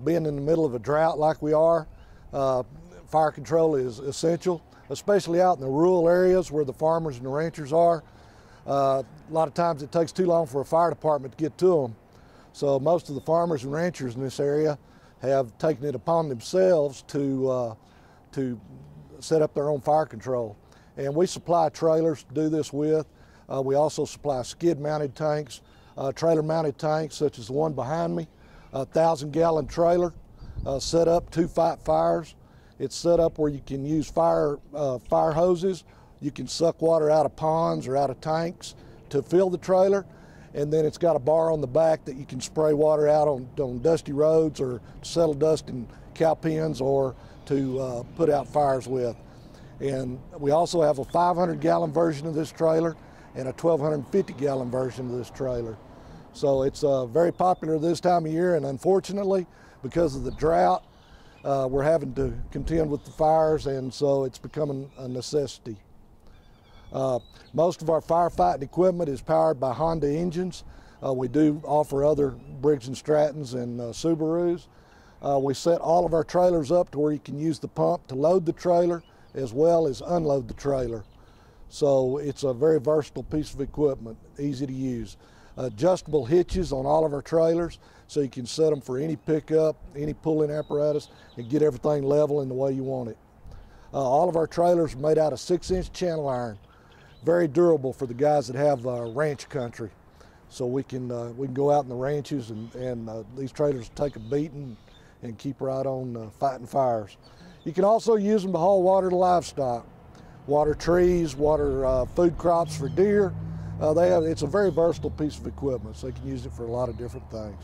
Being in the middle of a drought like we are, fire control is essential, especially out in the rural areas where the farmers and the ranchers are. A lot of times it takes too long for a fire department to get to them. So most of the farmers and ranchers in this area have taken it upon themselves to set up their own fire control. And we supply trailers to do this with. We also supply skid-mounted tanks, trailer-mounted tanks such as the one behind me, a 1,000-gallon trailer set up to fight fires. It's set up where you can use fire hoses. You can suck water out of ponds or out of tanks to fill the trailer. And then it's got a bar on the back that you can spray water out on dusty roads or settle dust in cow pens or to put out fires with. And we also have a 500-gallon version of this trailer and a 1,250-gallon version of this trailer. So it's very popular this time of year, and unfortunately, because of the drought, we're having to contend with the fires, and so it's becoming a necessity. Most of our firefighting equipment is powered by Honda engines. We do offer other Briggs & Strattons and Subarus. We set all of our trailers up to where you can use the pump to load the trailer as well as unload the trailer. So it's a very versatile piece of equipment, easy to use. Adjustable hitches on all of our trailers, so you can set them for any pickup, any pulling apparatus, and get everything level in the way you want it. All of our trailers are made out of 6-inch channel iron, very durable for the guys that have ranch country. So we can go out in the ranches and these trailers take a beating and keep right on fighting fires. You can also use them to haul water to livestock, water trees, water food crops for deer. It's a very versatile piece of equipment, so you can use it for a lot of different things.